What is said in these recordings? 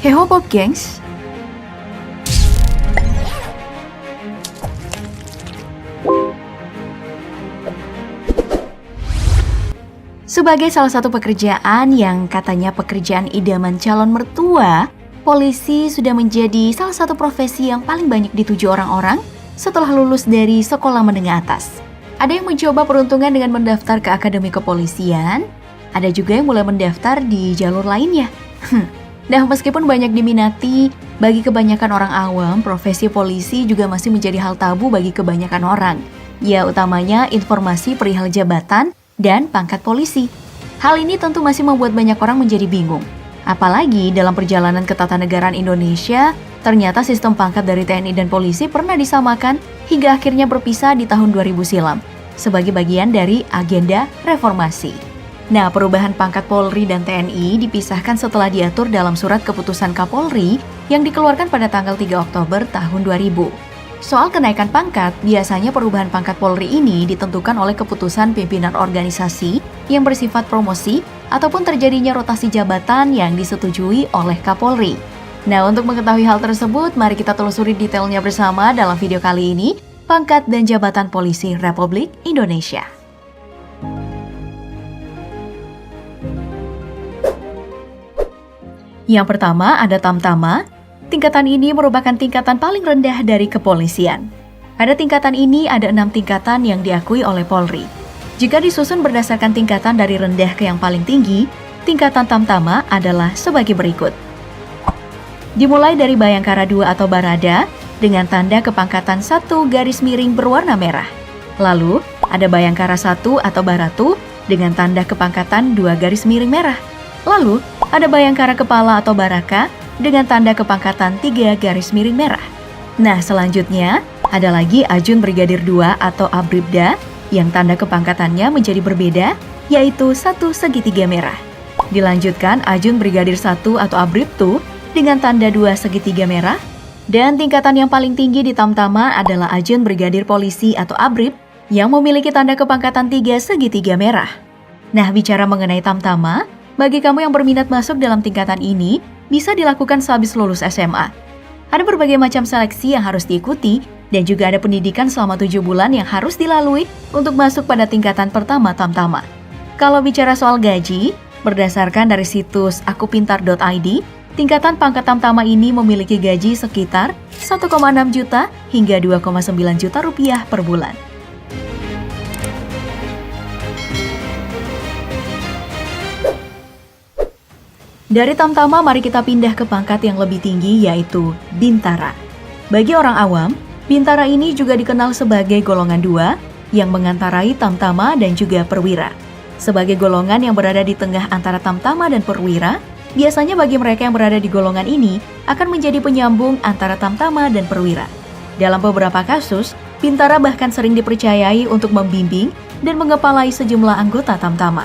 Heho Pop Gengs. Sebagai salah satu pekerjaan yang katanya pekerjaan idaman calon mertua, polisi sudah menjadi salah satu profesi yang paling banyak dituju orang-orang setelah lulus dari sekolah menengah atas. Ada yang mencoba peruntungan dengan mendaftar ke akademi kepolisian, ada juga yang mulai mendaftar di jalur lainnya. Nah, meskipun banyak diminati, bagi kebanyakan orang awam, profesi polisi juga masih menjadi hal tabu bagi kebanyakan orang. Ya, utamanya informasi perihal jabatan dan pangkat polisi. Hal ini tentu masih membuat banyak orang menjadi bingung. Apalagi dalam perjalanan ketatanegaraan Indonesia, ternyata sistem pangkat dari TNI dan polisi pernah disamakan hingga akhirnya berpisah di tahun 2000 silam, sebagai bagian dari agenda reformasi. Nah, perubahan pangkat Polri dan TNI dipisahkan setelah diatur dalam surat keputusan Kapolri yang dikeluarkan pada tanggal 3 Oktober tahun 2000. Soal kenaikan pangkat, biasanya perubahan pangkat Polri ini ditentukan oleh keputusan pimpinan organisasi yang bersifat promosi ataupun terjadinya rotasi jabatan yang disetujui oleh Kapolri. Nah, untuk mengetahui hal tersebut, mari kita telusuri detailnya bersama dalam video kali ini, Pangkat dan Jabatan Polisi Republik Indonesia. Yang pertama ada Tamtama. Tingkatan ini merupakan tingkatan paling rendah dari kepolisian. Pada tingkatan ini ada 6 tingkatan yang diakui oleh Polri. Jika disusun berdasarkan tingkatan dari rendah ke yang paling tinggi, tingkatan Tamtama adalah sebagai berikut. Dimulai dari Bayangkara 2 atau Barada dengan tanda kepangkatan 1 garis miring berwarna merah. Lalu ada Bayangkara 1 atau Baratu dengan tanda kepangkatan 2 garis miring merah. Lalu ada Bayangkara Kepala atau Baraka dengan tanda kepangkatan 3 garis miring merah. Nah, selanjutnya ada lagi Ajun Brigadir 2 atau Abribda yang tanda kepangkatannya menjadi berbeda, yaitu 1 segitiga merah. Dilanjutkan Ajun Brigadir 1 atau Abribtu dengan tanda 2 segitiga merah. Dan tingkatan yang paling tinggi di Tamtama adalah Ajun Brigadir Polisi atau Abrib yang memiliki tanda kepangkatan 3 segitiga merah. Nah, bicara mengenai Tamtama, bagi kamu yang berminat masuk dalam tingkatan ini, bisa dilakukan sehabis lulus SMA. Ada berbagai macam seleksi yang harus diikuti, dan juga ada pendidikan selama 7 bulan yang harus dilalui untuk masuk pada tingkatan pertama Tamtama. Kalau bicara soal gaji, berdasarkan dari situs akupintar.id, tingkatan pangkat Tamtama ini memiliki gaji sekitar 1,6 juta hingga 2,9 juta rupiah per bulan. Dari Tamtama, mari kita pindah ke pangkat yang lebih tinggi, yaitu Bintara. Bagi orang awam, Bintara ini juga dikenal sebagai golongan 2 yang mengantarai Tamtama dan juga Perwira. Sebagai golongan yang berada di tengah antara Tamtama dan Perwira, biasanya bagi mereka yang berada di golongan ini akan menjadi penyambung antara Tamtama dan Perwira. Dalam beberapa kasus, Bintara bahkan sering dipercayai untuk membimbing dan mengepalai sejumlah anggota Tamtama.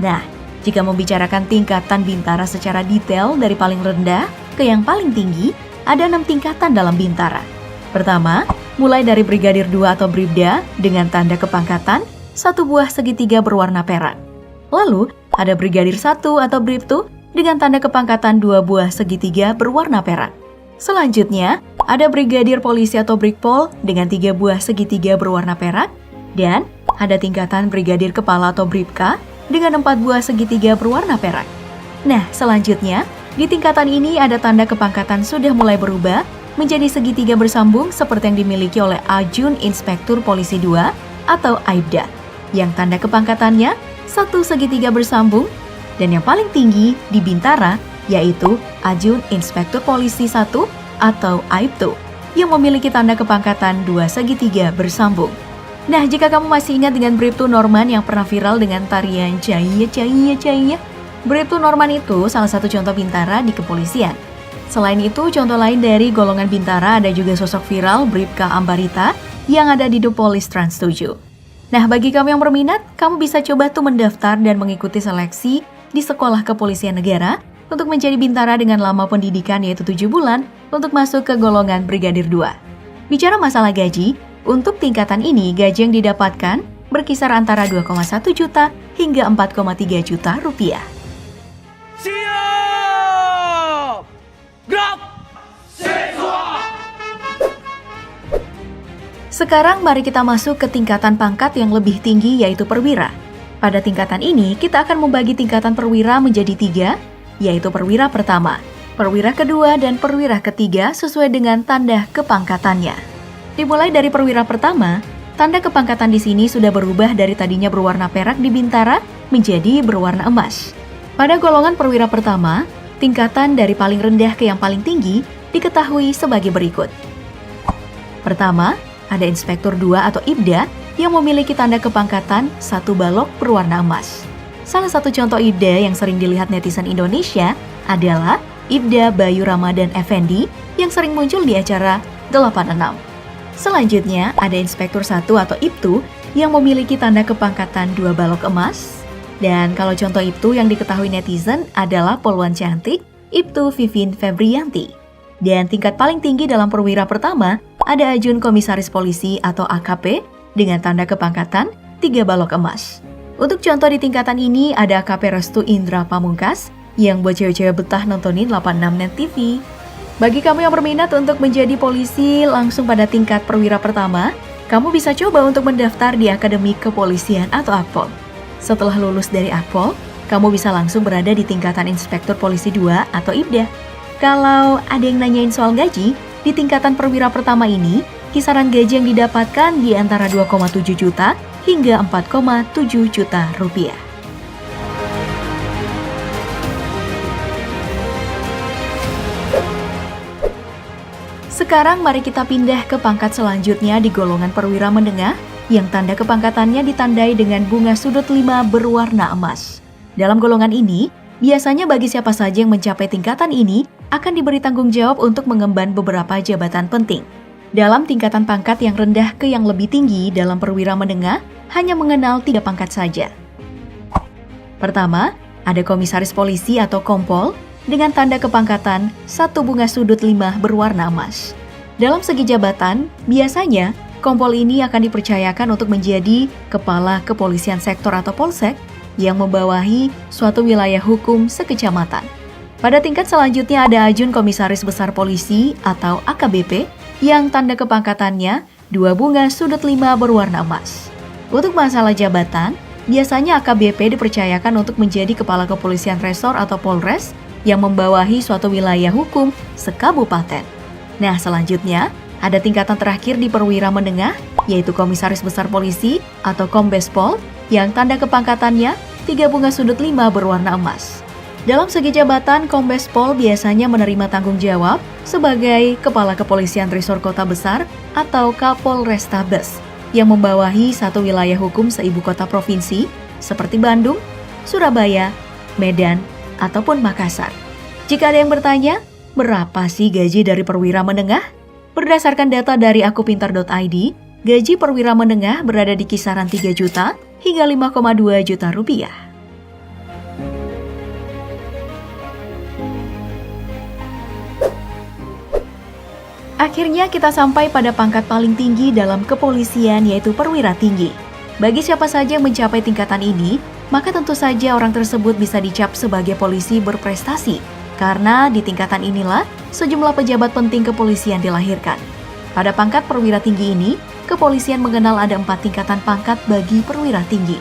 Nah, jika membicarakan tingkatan Bintara secara detail dari paling rendah ke yang paling tinggi, ada 6 tingkatan dalam Bintara. Pertama, mulai dari Brigadir 2 atau Bribda dengan tanda kepangkatan 1 buah segitiga berwarna perak. Lalu, ada Brigadir 1 atau Bribtu dengan tanda kepangkatan 2 buah segitiga berwarna perak. Selanjutnya, ada Brigadir Polisi atau Brigpol dengan 3 buah segitiga berwarna perak. Dan ada tingkatan Brigadir Kepala atau Bribka dengan 4 buah segitiga berwarna perak. Nah, selanjutnya, di tingkatan ini ada tanda kepangkatan sudah mulai berubah menjadi segitiga bersambung seperti yang dimiliki oleh Ajun Inspektur Polisi 2 atau Aibda, yang tanda kepangkatannya 1 segitiga bersambung, dan yang paling tinggi di Bintara yaitu Ajun Inspektur Polisi 1 atau Aibtu, yang memiliki tanda kepangkatan 2 segitiga bersambung. Nah, jika kamu masih ingat dengan Bribtu Norman yang pernah viral dengan tarian Cahaya, Cahaya, Cahaya, Bribtu Norman itu salah satu contoh Bintara di kepolisian. Selain itu, contoh lain dari golongan Bintara ada juga sosok viral Bribka Ambarita yang ada di The Police Trans 7. Nah, bagi kamu yang berminat, kamu bisa coba tuh mendaftar dan mengikuti seleksi di Sekolah Kepolisian Negara untuk menjadi Bintara dengan lama pendidikan yaitu 7 bulan untuk masuk ke golongan Brigadir 2. Bicara masalah gaji, untuk tingkatan ini, gaji yang didapatkan berkisar antara 2,1 juta hingga 4,3 juta rupiah. Siap! Sekarang mari kita masuk ke tingkatan pangkat yang lebih tinggi yaitu perwira. Pada tingkatan ini, kita akan membagi tingkatan perwira menjadi 3, yaitu perwira pertama, perwira kedua, dan perwira ketiga sesuai dengan tanda kepangkatannya. Dimulai dari perwira pertama, tanda kepangkatan di sini sudah berubah dari tadinya berwarna perak di Bintara menjadi berwarna emas. Pada golongan perwira pertama, tingkatan dari paling rendah ke yang paling tinggi diketahui sebagai berikut. Pertama, ada Inspektur 2 atau IPDA yang memiliki tanda kepangkatan 1 balok berwarna emas. Salah satu contoh IPDA yang sering dilihat netizen Indonesia adalah IPDA Bayu Ramadan Effendi yang sering muncul di acara 86. Selanjutnya, ada Inspektur 1 atau IPTU yang memiliki tanda kepangkatan 2 balok emas. Dan kalau contoh IPTU yang diketahui netizen adalah Polwan Cantik, IPTU Vivin Febrianti. Dan tingkat paling tinggi dalam perwira pertama ada Ajun Komisaris Polisi atau AKP dengan tanda kepangkatan 3 balok emas. Untuk contoh di tingkatan ini ada AKP Restu Indra Pamungkas yang buat cewek-cewek betah nontonin 86 Net TV. Bagi kamu yang berminat untuk menjadi polisi langsung pada tingkat perwira pertama, kamu bisa coba untuk mendaftar di Akademi Kepolisian atau Akpol. Setelah lulus dari Akpol, kamu bisa langsung berada di tingkatan Inspektur Polisi 2 atau IPDA. Kalau ada yang nanyain soal gaji, di tingkatan perwira pertama ini, kisaran gaji yang didapatkan di antara 2,7 juta hingga 4,7 juta rupiah. Sekarang mari kita pindah ke pangkat selanjutnya di golongan perwira menengah yang tanda kepangkatannya ditandai dengan bunga sudut 5 berwarna emas. Dalam golongan ini, biasanya bagi siapa saja yang mencapai tingkatan ini akan diberi tanggung jawab untuk mengemban beberapa jabatan penting. Dalam tingkatan pangkat yang rendah ke yang lebih tinggi dalam perwira menengah hanya mengenal 3 pangkat saja. Pertama, ada Komisaris Polisi atau Kompol dengan tanda kepangkatan 1 bunga sudut 5 berwarna emas. Dalam segi jabatan, biasanya Kompol ini akan dipercayakan untuk menjadi Kepala Kepolisian Sektor atau Polsek yang membawahi suatu wilayah hukum sekecamatan. Pada tingkat selanjutnya ada Ajun Komisaris Besar Polisi atau AKBP yang tanda kepangkatannya 2 bunga sudut 5 berwarna emas. Untuk masalah jabatan, biasanya AKBP dipercayakan untuk menjadi Kepala Kepolisian Resor atau Polres yang membawahi suatu wilayah hukum sekabupaten. Nah, selanjutnya ada tingkatan terakhir di perwira menengah, yaitu Komisaris Besar Polisi atau Kombespol yang tanda kepangkatannya 3 bunga sudut 5 berwarna emas. Dalam segi jabatan, Kombespol biasanya menerima tanggung jawab sebagai Kepala Kepolisian Resor Kota Besar atau Kapolrestabes yang membawahi satu wilayah hukum seibu kota provinsi seperti Bandung, Surabaya, Medan, ataupun Makassar. Jika ada yang bertanya, berapa sih gaji dari perwira menengah? Berdasarkan data dari akupintar.id, gaji perwira menengah berada di kisaran 3 juta hingga 5,2 juta rupiah. Akhirnya kita sampai pada pangkat paling tinggi dalam kepolisian yaitu perwira tinggi. Bagi siapa saja yang mencapai tingkatan ini, maka tentu saja orang tersebut bisa dicap sebagai polisi berprestasi. Karena di tingkatan inilah sejumlah pejabat penting kepolisian dilahirkan. Pada pangkat perwira tinggi ini, kepolisian mengenal ada 4 tingkatan pangkat bagi perwira tinggi.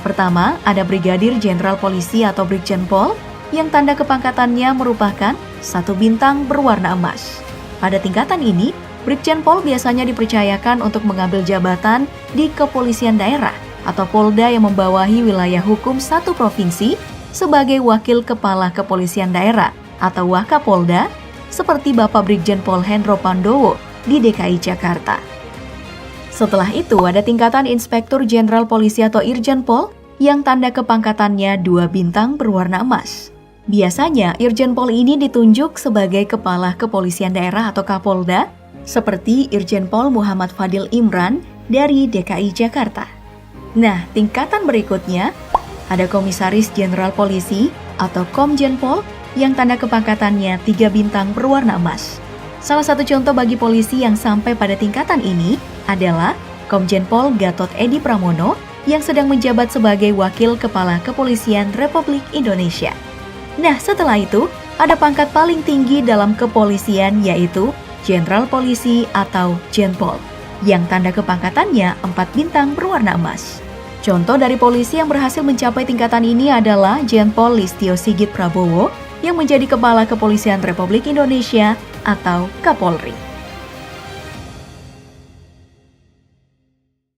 Pertama, ada Brigadir Jenderal Polisi atau Brigjenpol yang tanda kepangkatannya merupakan 1 bintang berwarna emas. Pada tingkatan ini, Brigjenpol biasanya dipercayakan untuk mengambil jabatan di kepolisian daerah atau Polda yang membawahi wilayah hukum satu provinsi sebagai wakil kepala kepolisian daerah atau Wakapolda seperti Bapak Brigjenpol Hendro Pandowo di DKI Jakarta. Setelah itu ada tingkatan Inspektur Jenderal Polisi atau Irjenpol yang tanda kepangkatannya 2 bintang berwarna emas. Biasanya Irjenpol ini ditunjuk sebagai kepala kepolisian daerah atau Kapolda seperti Irjenpol Muhammad Fadil Imran dari DKI Jakarta. Nah, tingkatan berikutnya ada Komisaris Jenderal Polisi atau Komjenpol yang tanda kepangkatannya 3 bintang berwarna emas. Salah satu contoh bagi polisi yang sampai pada tingkatan ini adalah Komjenpol Gatot Edi Pramono yang sedang menjabat sebagai Wakil Kepala Kepolisian Republik Indonesia. Nah, setelah itu ada pangkat paling tinggi dalam kepolisian yaitu Jenderal Polisi atau Jenpol. yang tanda kepangkatannya 4 bintang berwarna emas. Contoh dari polisi yang berhasil mencapai tingkatan ini adalah Jenpol Listio Sigit Prabowo yang menjadi Kepala Kepolisian Republik Indonesia atau Kapolri.